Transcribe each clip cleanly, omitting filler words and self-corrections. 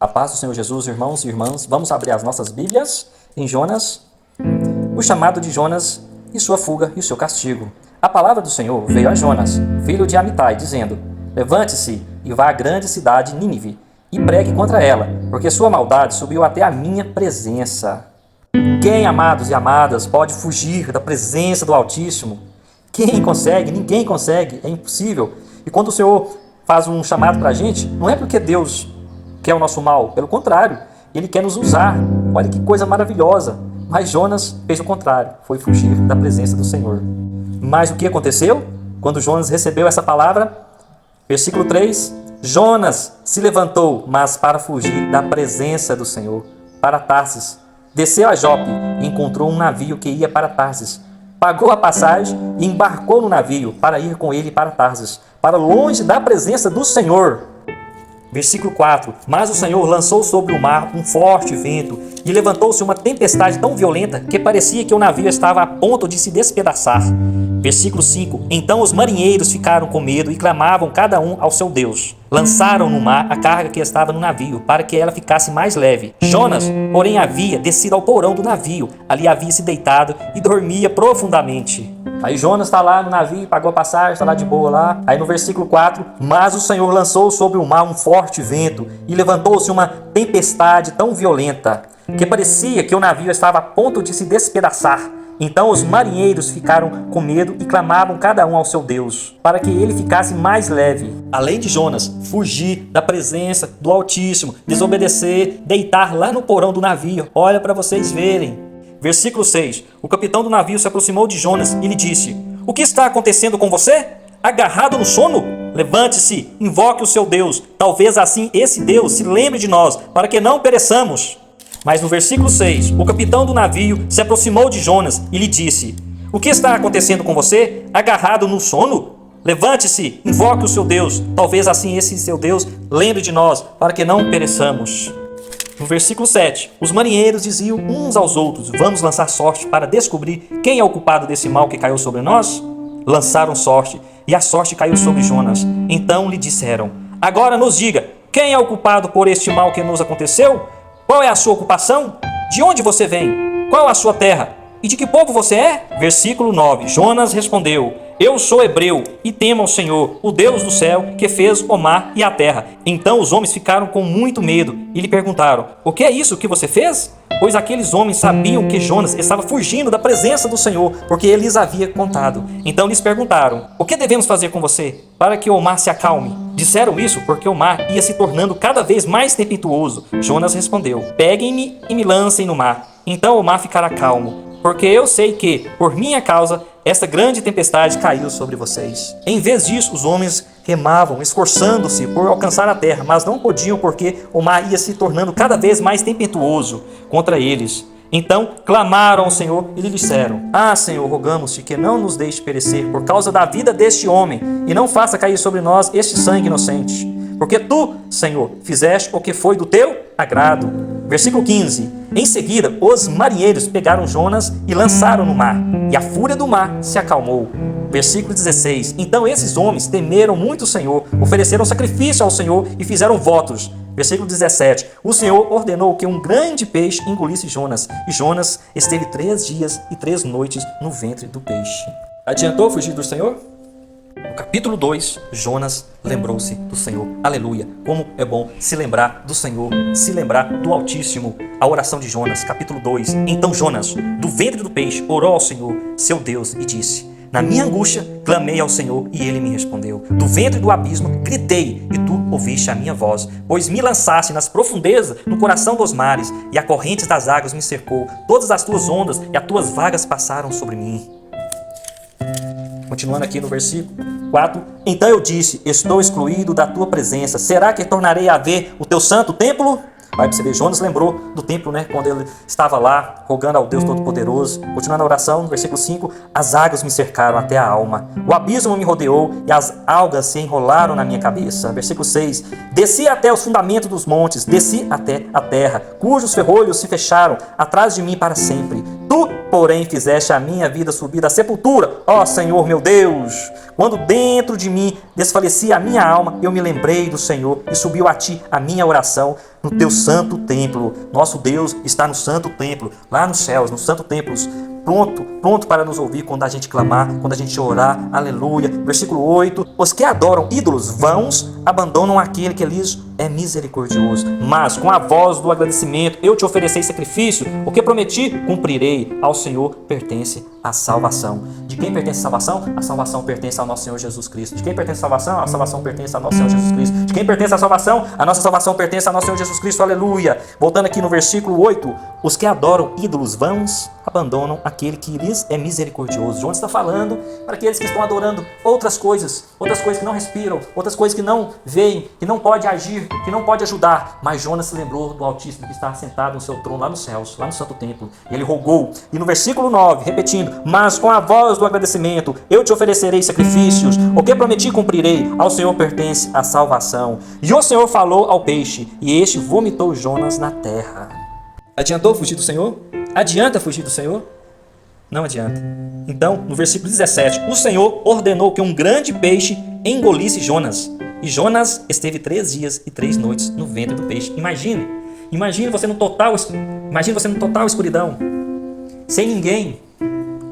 A paz do Senhor Jesus, irmãos e irmãs, vamos abrir as nossas Bíblias em Jonas, o chamado de Jonas e sua fuga e o seu castigo. A palavra do Senhor veio a Jonas, filho de Amitai, dizendo: Levante-se e vá à grande cidade Nínive e pregue contra ela, porque sua maldade subiu até a minha presença. Quem, amados e amadas, pode fugir da presença do Altíssimo? Quem consegue? Ninguém consegue, é impossível. E quando o Senhor faz um chamado para a gente, não é porque Deus quer o nosso mal, pelo contrário, Ele quer nos usar. Olha que coisa maravilhosa. Mas Jonas fez o contrário, foi fugir da presença do Senhor. Mas o que aconteceu? Quando Jonas recebeu essa palavra, versículo 3, Jonas se levantou, mas para fugir da presença do Senhor, para Tarsis. Desceu a Jope e encontrou um navio que ia para Tarsis. Pagou a passagem e embarcou no navio para ir com ele para Tarsis, para longe da presença do Senhor. Versículo 4. Mas o Senhor lançou sobre o mar um forte vento e levantou-se uma tempestade tão violenta que parecia que o navio estava a ponto de se despedaçar. Versículo 5. Então os marinheiros ficaram com medo e clamavam cada um ao seu Deus. Lançaram no mar a carga que estava no navio, para que ela ficasse mais leve. Jonas, porém, havia descido ao porão do navio. Ali havia se deitado e dormia profundamente. Aí Jonas está lá no navio, pagou a passagem, está lá de boa lá. Aí no versículo 4, mas o Senhor lançou sobre o mar um forte vento e levantou-se uma tempestade tão violenta que parecia que o navio estava a ponto de se despedaçar. Então os marinheiros ficaram com medo e clamavam cada um ao seu Deus, para que ele ficasse mais leve. Além de Jonas fugir da presença do Altíssimo, desobedecer, deitar lá no porão do navio, olha para vocês verem. Versículo 6. O capitão do navio se aproximou de Jonas e lhe disse: O que está acontecendo com você? Agarrado no sono? Levante-se, invoque o seu Deus. Talvez assim esse Deus se lembre de nós, para que não pereçamos. Mas no versículo 6, o capitão do navio se aproximou de Jonas e lhe disse: O que está acontecendo com você? Agarrado no sono? Levante-se, invoque o seu Deus. Talvez assim esse seu Deus lembre de nós, para que não pereçamos. No versículo 7, os marinheiros diziam uns aos outros: Vamos lançar sorte para descobrir quem é o culpado desse mal que caiu sobre nós? Lançaram sorte, e a sorte caiu sobre Jonas. Então lhe disseram: Agora nos diga, quem é o culpado por este mal que nos aconteceu? Qual é a sua ocupação? De onde você vem? Qual a sua terra? E de que povo você é? Versículo 9. Jonas respondeu: Eu sou hebreu e temo ao Senhor, o Deus do céu, que fez o mar e a terra. Então os homens ficaram com muito medo e lhe perguntaram: O que é isso que você fez? Pois aqueles homens sabiam que Jonas estava fugindo da presença do Senhor, porque ele lhes havia contado. Então lhes perguntaram: O que devemos fazer com você, para que o mar se acalme? Disseram isso porque o mar ia se tornando cada vez mais tempestuoso. Jonas respondeu: Peguem-me e me lancem no mar. Então o mar ficará calmo, porque eu sei que, por minha causa, esta grande tempestade caiu sobre vocês. Em vez disso, os homens remavam, esforçando-se por alcançar a terra, mas não podiam porque o mar ia se tornando cada vez mais tempestuoso contra eles. Então clamaram ao Senhor e lhe disseram: Ah, Senhor, rogamos-te que não nos deixe perecer por causa da vida deste homem, e não faça cair sobre nós este sangue inocente. Porque tu, Senhor, fizeste o que foi do teu agrado. Versículo 15. Em seguida, os marinheiros pegaram Jonas e lançaram no mar, e a fúria do mar se acalmou. Versículo 16. Então esses homens temeram muito o Senhor, ofereceram sacrifício ao Senhor e fizeram votos. Versículo 17. O Senhor ordenou que um grande peixe engolisse Jonas, e Jonas esteve 3 dias e 3 noites no ventre do peixe. Adiantou fugir do Senhor? No capítulo 2, Jonas lembrou-se do Senhor. Aleluia! Como é bom se lembrar do Senhor, se lembrar do Altíssimo. A oração de Jonas, capítulo 2. Então Jonas, do ventre do peixe, orou ao Senhor, seu Deus, e disse: Na minha angústia, clamei ao Senhor, e ele me respondeu. Do ventre do abismo, gritei, e tu ouviste a minha voz. Pois me lançaste nas profundezas, no coração dos mares, e a corrente das águas me cercou. Todas as tuas ondas e as tuas vagas passaram sobre mim. Continuando aqui no versículo 4. Então eu disse: Estou excluído da tua presença. Será que tornarei a ver o teu santo templo? Vai perceber, Jonas lembrou do templo, quando ele estava lá, rogando ao Deus Todo-Poderoso. Continuando a oração, no versículo 5, as águas me cercaram até a alma, o abismo me rodeou e as algas se enrolaram na minha cabeça. Versículo 6, desci até os fundamentos dos montes, desci até a terra, cujos ferrolhos se fecharam atrás de mim para sempre. Tu, porém, fizeste a minha vida subir da sepultura, ó Senhor meu Deus. Quando dentro de mim desfalecia a minha alma, eu me lembrei do Senhor e subiu a ti a minha oração no teu santo templo. Nosso Deus está no santo templo, lá nos céus, no santo templo, pronto para nos ouvir quando a gente clamar, quando a gente orar. Aleluia. Versículo 8. Os que adoram ídolos vãos abandonam aquele que lhes é misericordioso. Mas com a voz do agradecimento eu te oferecerei sacrifício, o que prometi cumprirei. Ao Senhor pertence a salvação. De quem pertence a salvação? A salvação pertence ao nosso Senhor Jesus Cristo. De quem pertence a salvação? A salvação pertence ao nosso Senhor Jesus Cristo. De quem pertence a salvação? A nossa salvação pertence ao nosso Senhor Jesus Cristo. Aleluia. Voltando aqui no versículo 8. Os que adoram ídolos vãos abandonam aquele que lhes é misericordioso. João está falando para aqueles que estão adorando outras coisas que não respiram, outras coisas que não veem, que não pode agir, que não pode ajudar. Mas Jonas se lembrou do Altíssimo que está sentado no seu trono lá nos céus, lá no santo templo. Ele rogou. E no versículo 9, repetindo: mas com a voz do agradecimento eu te oferecerei sacrifícios, o que prometi cumprirei. Ao Senhor pertence a salvação. E o Senhor falou ao peixe, e este vomitou Jonas na terra. Adiantou fugir do Senhor? Adianta fugir do Senhor? Não adianta. Então, no versículo 17, o Senhor ordenou que um grande peixe engolisse Jonas. E Jonas esteve 3 dias e 3 noites no ventre do peixe. Imagine você no total escuridão, sem ninguém.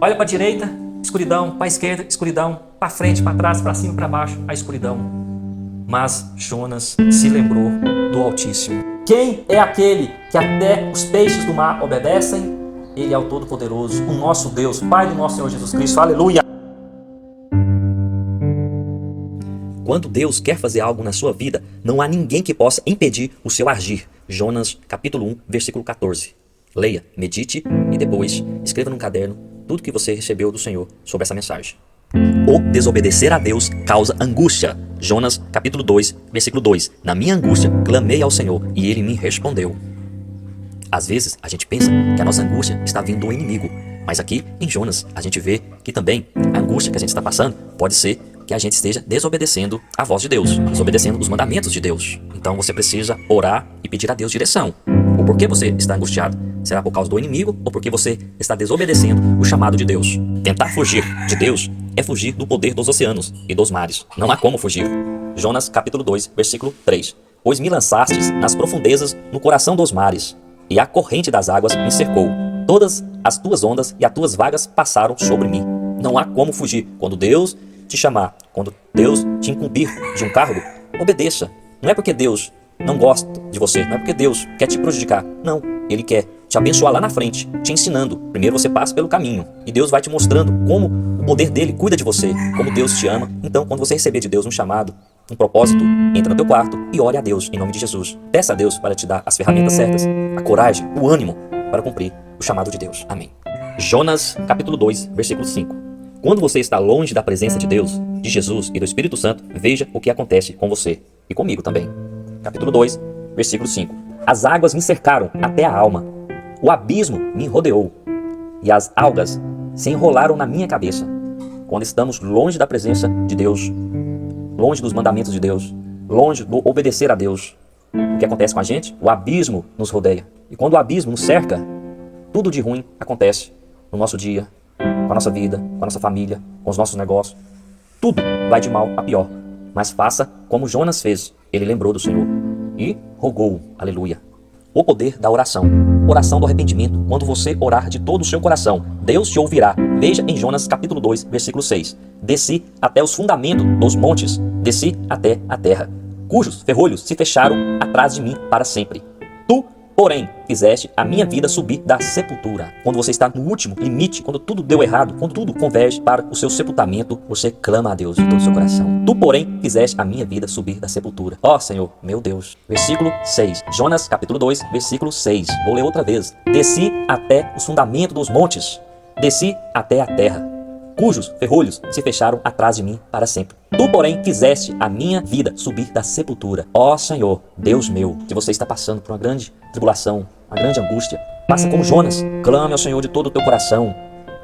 Olha para a direita, escuridão, para a esquerda, escuridão, para frente, para trás, para cima, para baixo, a escuridão. Mas Jonas se lembrou do Altíssimo. Quem é aquele que até os peixes do mar obedecem? Ele é o Todo-Poderoso, o nosso Deus, Pai do nosso Senhor Jesus Cristo. Aleluia! Quando Deus quer fazer algo na sua vida, não há ninguém que possa impedir o seu agir. Jonas, capítulo 1, versículo 14. Leia, medite e depois escreva num caderno tudo que você recebeu do Senhor sobre essa mensagem. O desobedecer a Deus causa angústia. Jonas, capítulo 2, versículo 2. Na minha angústia, clamei ao Senhor e Ele me respondeu. Às vezes, a gente pensa que a nossa angústia está vindo do inimigo. Mas aqui, em Jonas, a gente vê que também a angústia que a gente está passando pode ser que a gente esteja desobedecendo a voz de Deus, desobedecendo os mandamentos de Deus. Então você precisa orar e pedir a Deus direção. O porquê você está angustiado? Será por causa do inimigo ou porque você está desobedecendo o chamado de Deus? Tentar fugir de Deus é fugir do poder dos oceanos e dos mares. Não há como fugir. Jonas capítulo 2, versículo 3. Pois me lançastes nas profundezas, no coração dos mares, e a corrente das águas me cercou. Todas as tuas ondas e as tuas vagas passaram sobre mim. Não há como fugir. Quando Deus te chamar, quando Deus te incumbir de um cargo, obedeça. Não é porque Deus não gosta de você, não é porque Deus quer te prejudicar. Não, Ele quer te abençoar lá na frente, te ensinando. Primeiro você passa pelo caminho e Deus vai te mostrando como o poder dele cuida de você, como Deus te ama. Então, quando você receber de Deus um chamado, um propósito, entra no teu quarto e ore a Deus em nome de Jesus. Peça a Deus para te dar as ferramentas certas, a coragem, o ânimo para cumprir o chamado de Deus. Amém. Jonas, capítulo 2, versículo 5. Quando você está longe da presença de Deus, de Jesus e do Espírito Santo, veja o que acontece com você e comigo também. Capítulo 2, versículo 5. As águas me cercaram até a alma, o abismo me rodeou e as algas se enrolaram na minha cabeça. Quando estamos longe da presença de Deus, longe dos mandamentos de Deus, longe do obedecer a Deus, o que acontece com a gente? O abismo nos rodeia. E quando o abismo nos cerca, tudo de ruim acontece no nosso dia, com a nossa vida, com a nossa família, com os nossos negócios. Tudo vai de mal a pior. Mas faça como Jonas fez. Ele lembrou do Senhor e rogou. Aleluia. O poder da oração. Oração do arrependimento. Quando você orar de todo o seu coração, Deus te ouvirá. Veja em Jonas capítulo 2, versículo 6. Desci até os fundamentos dos montes, desci até a terra, cujos ferrolhos se fecharam atrás de mim para sempre. Tu, porém, fizeste a minha vida subir da sepultura. Quando você está no último limite, quando tudo deu errado, quando tudo converge para o seu sepultamento, você clama a Deus de todo o seu coração. Tu, porém, fizeste a minha vida subir da sepultura. Ó Senhor, meu Deus. Versículo 6. Jonas, capítulo 2, versículo 6. Vou ler outra vez. Desci até os fundamentos dos montes, desci até a terra, cujos ferrolhos se fecharam atrás de mim para sempre. Tu, porém, fizeste a minha vida subir da sepultura. Ó Senhor, Deus meu, se você está passando por uma grande tribulação, uma grande angústia, faça como Jonas, clame ao Senhor de todo o teu coração.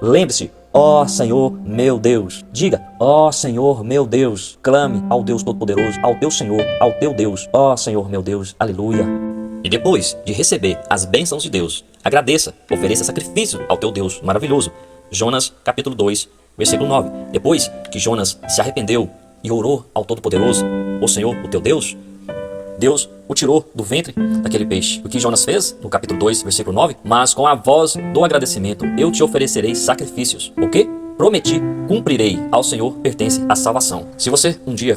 Lembre-se, ó Senhor, meu Deus. Diga, ó Senhor, meu Deus. Clame ao Deus Todo-Poderoso, ao teu Senhor, ao teu Deus. Ó Senhor, meu Deus. Aleluia. E depois de receber as bênçãos de Deus, agradeça, ofereça sacrifício ao teu Deus maravilhoso. Jonas capítulo 2, versículo 9. Depois que Jonas se arrependeu e orou ao Todo-Poderoso, o Senhor, o teu Deus, Deus o tirou do ventre daquele peixe. O que Jonas fez, no capítulo 2, versículo 9, mas com a voz do agradecimento eu te oferecerei sacrifícios. O quê? Prometi, cumprirei. Ao Senhor pertence a salvação. Se você um dia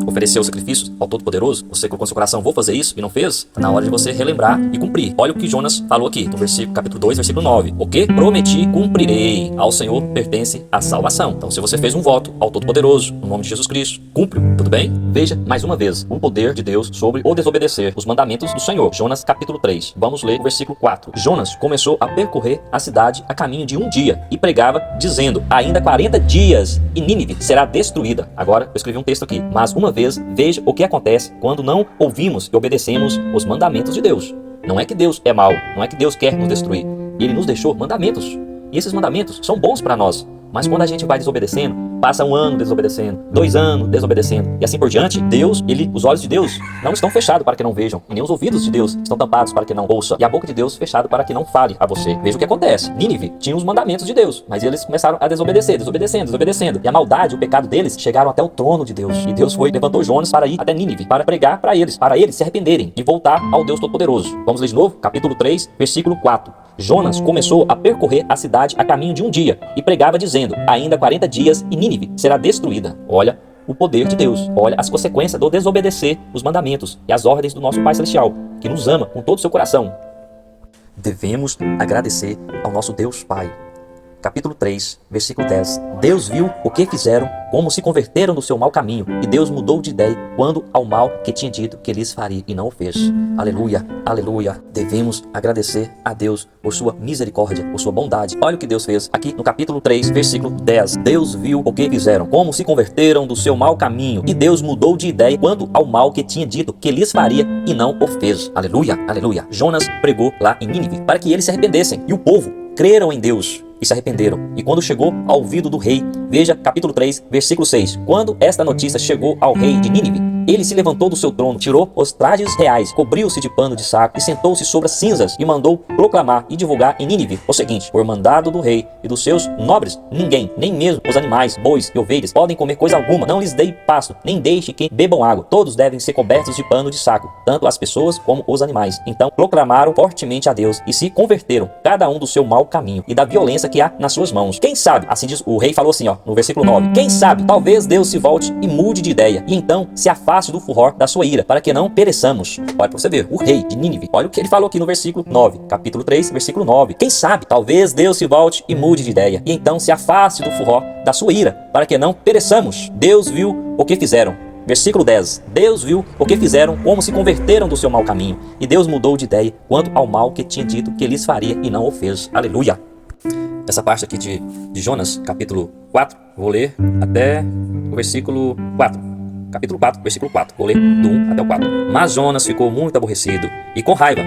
ofereceu sacrifícios ao Todo-Poderoso, você colocou no seu coração, vou fazer isso, e não fez, está na hora de você relembrar e cumprir. Olha o que Jonas falou aqui, no capítulo 2, versículo 9. O quê? Prometi, cumprirei. Ao Senhor pertence a salvação. Então, se você fez um voto ao Todo-Poderoso, no nome de Jesus Cristo, cumpre, tudo bem? Veja, mais uma vez, o poder de Deus sobre o desobedecer os mandamentos do Senhor. Jonas capítulo 3. Vamos ler o versículo 4. Jonas começou a percorrer a cidade a caminho de um dia e pregava, dizendo: ainda 40 dias e Nínive será destruída. Agora, eu escrevi um texto aqui. Mas uma vez, veja o que acontece quando não ouvimos e obedecemos os mandamentos de Deus. Não é que Deus é mau, não é que Deus quer nos destruir. Ele nos deixou mandamentos. E esses mandamentos são bons para nós. Mas quando a gente vai desobedecendo, passa um ano desobedecendo, 2 anos desobedecendo, e assim por diante, os olhos de Deus não estão fechados para que não vejam, e nem os ouvidos de Deus estão tampados para que não ouça, e a boca de Deus fechada para que não fale a você. Veja o que acontece. Nínive tinha os mandamentos de Deus, mas eles começaram a desobedecendo, e a maldade, o pecado deles chegaram até o trono de Deus. E Deus levantou Jonas para ir até Nínive, para pregar para eles se arrependerem e voltar ao Deus Todo-Poderoso. Vamos ler de novo, capítulo 3, versículo 4. Jonas começou a percorrer a cidade a caminho de um dia e pregava dizendo: ainda 40 dias e Nínive será destruída. Olha o poder de Deus, olha as consequências do desobedecer os mandamentos e as ordens do nosso Pai Celestial, que nos ama com todo o seu coração. Devemos agradecer ao nosso Deus Pai. Capítulo 3, versículo 10. Deus viu o que fizeram, como se converteram do seu mau caminho, e Deus mudou de ideia quando ao mal que tinha dito que lhes faria, e não o fez. Aleluia, aleluia. Devemos agradecer a Deus por sua misericórdia, por sua bondade. Olha o que Deus fez aqui no capítulo 3, versículo 10. Deus viu o que fizeram, como se converteram do seu mau caminho, e Deus mudou de ideia quando ao mal que tinha dito que lhes faria, e não o fez. Aleluia, aleluia. Jonas pregou lá em Nínive para que eles se arrependessem, e o povo creram em Deus e se arrependeram. E quando chegou ao ouvido do rei, veja capítulo 3, versículo 6. Quando esta notícia chegou ao rei de Nínive, ele se levantou do seu trono, tirou os trajes reais, cobriu-se de pano de saco e sentou-se sobre as cinzas e mandou proclamar e divulgar em Nínive o seguinte: por mandado do rei e dos seus nobres, ninguém, nem mesmo os animais, bois e ovelhas, podem comer coisa alguma. Não lhes dei pasto, nem deixe que bebam água. Todos devem ser cobertos de pano de saco, tanto as pessoas como os animais. Então proclamaram fortemente a Deus e se converteram, cada um do seu mau caminho e da violência que há nas suas mãos. Quem sabe, assim diz o rei, falou assim, no versículo 9, quem sabe, talvez Deus se volte e mude de ideia, e então se afaste do furor da sua ira, para que não pereçamos. Olha para você ver, o rei de Nínive, olha o que ele falou aqui no versículo 9, capítulo 3, versículo 9. Quem sabe, talvez Deus se volte e mude de ideia, e então se afaste do furor da sua ira, para que não pereçamos. Deus viu o que fizeram. Versículo 10. Deus viu o que fizeram, como se converteram do seu mau caminho, e Deus mudou de ideia quanto ao mal que tinha dito que lhes faria, e não o fez. Aleluia. Essa parte aqui de Jonas, capítulo 4, vou ler até o versículo 4. Capítulo 4, versículo 4. Vou ler do 1 até o 4. Mas Jonas ficou muito aborrecido e com raiva.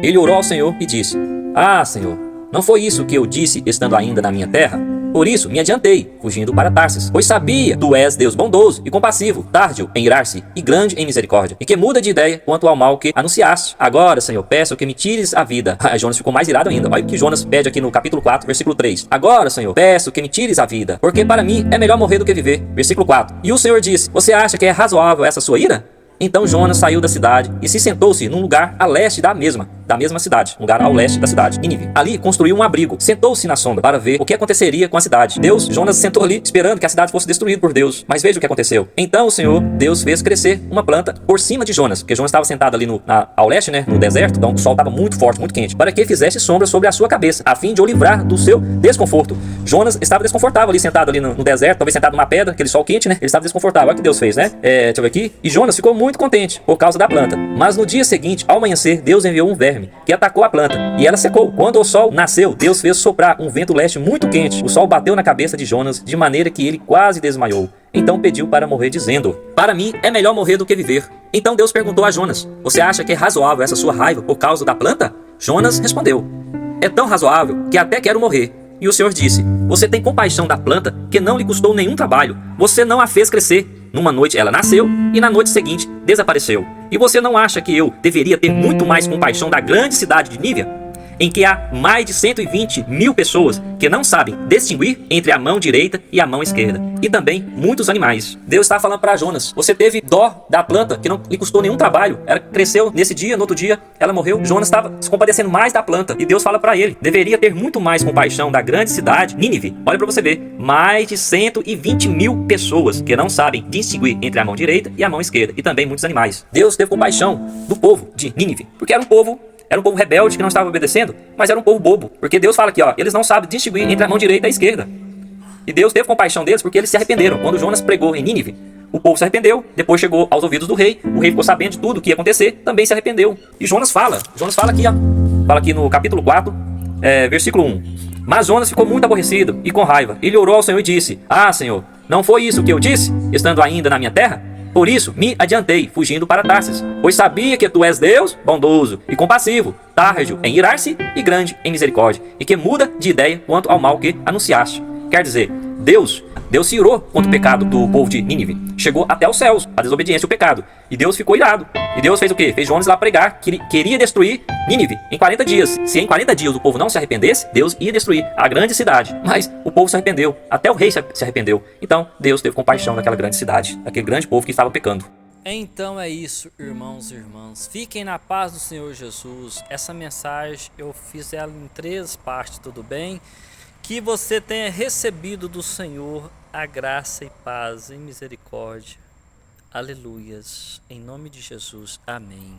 Ele orou ao Senhor e disse: Ah, Senhor, não foi isso que eu disse estando ainda na minha terra? Por isso me adiantei, fugindo para Tarsis, pois sabia, tu és Deus bondoso e compassivo, tardio em irar-se e grande em misericórdia, e que muda de ideia quanto ao mal que anunciaste. Agora, Senhor, peço que me tires a vida. Jonas ficou mais irado ainda. Olha o que Jonas pede aqui no capítulo 4, versículo 3. Agora, Senhor, peço que me tires a vida, porque para mim é melhor morrer do que viver. Versículo 4. E o Senhor disse: Você acha que é razoável essa sua ira? Então Jonas saiu da cidade e se sentou-se num lugar a leste da mesma cidade, um lugar ao leste da cidade, Nínive. Ali construiu um abrigo, sentou-se na sombra para ver o que aconteceria com a cidade. Jonas sentou ali esperando que a cidade fosse destruída por Deus, mas veja o que aconteceu. Então o Senhor, Deus, fez crescer uma planta por cima de Jonas, porque Jonas estava sentado ali ao leste, no deserto, então o sol estava muito forte, muito quente, para que fizesse sombra sobre a sua cabeça, a fim de o livrar do seu desconforto. Jonas estava desconfortável ali, sentado ali no deserto, talvez sentado numa pedra, aquele sol quente, ele estava desconfortável. Olha o que Deus fez, Deixa eu ver aqui. E Jonas ficou muito contente por causa da planta. Mas no dia seguinte, ao amanhecer, Deus enviou um verme que atacou a planta e ela secou. Quando o sol nasceu, Deus fez soprar um vento leste muito quente. O sol bateu na cabeça de Jonas de maneira que ele quase desmaiou. Então pediu para morrer, dizendo: Para mim é melhor morrer do que viver. Então Deus perguntou a Jonas: Você acha que é razoável essa sua raiva por causa da planta? Jonas respondeu: É tão razoável que até quero morrer. E o Senhor disse: Você tem compaixão da planta que não lhe custou nenhum trabalho. Você não a fez crescer. Numa noite ela nasceu e na noite seguinte desapareceu. E você não acha que eu deveria ter muito mais compaixão da grande cidade de Nínive, em que há mais de 120 mil pessoas que não sabem distinguir entre a mão direita e a mão esquerda, e também muitos animais? Deus está falando para Jonas: você teve dó da planta, que não lhe custou nenhum trabalho, ela cresceu nesse dia, no outro dia ela morreu. Jonas estava se compadecendo mais da planta, e Deus fala para ele: deveria ter muito mais compaixão da grande cidade, Nínive. Olha para você ver, mais de 120 mil pessoas que não sabem distinguir entre a mão direita e a mão esquerda, e também muitos animais. Deus teve compaixão do povo de Nínive, porque era um povo rebelde que não estava obedecendo, mas era um povo bobo. Porque Deus fala aqui, ó, eles não sabem distinguir entre a mão direita e a esquerda. E Deus teve compaixão deles porque eles se arrependeram. Quando Jonas pregou em Nínive, o povo se arrependeu, depois chegou aos ouvidos do rei, o rei ficou sabendo de tudo o que ia acontecer, também se arrependeu. E Jonas fala aqui, ó, fala aqui no capítulo 4, versículo 1. Mas Jonas ficou muito aborrecido e com raiva. Ele orou ao Senhor e disse: Ah, Senhor, não foi isso que eu disse, estando ainda na minha terra? Por isso me adiantei, fugindo para Tarsis, pois sabia que tu és Deus bondoso e compassivo, tardio em irar-se e grande em misericórdia, e que muda de ideia quanto ao mal que anunciaste. Quer dizer, Deus se irou contra o pecado do povo de Nínive. Chegou até os céus, a desobediência e o pecado. E Deus ficou irado. E Deus fez o quê? Fez Jonas lá pregar, que queria destruir Nínive em 40 dias. Se em 40 dias o povo não se arrependesse, Deus ia destruir a grande cidade. Mas o povo se arrependeu. Até o rei se arrependeu. Então Deus teve compaixão daquela grande cidade, daquele grande povo que estava pecando. Então é isso, irmãos e irmãs. Fiquem na paz do Senhor Jesus. Essa mensagem eu fiz ela em 3 partes, tudo bem? Que você tenha recebido do Senhor a graça e paz e misericórdia. Aleluias. Em nome de Jesus. Amém.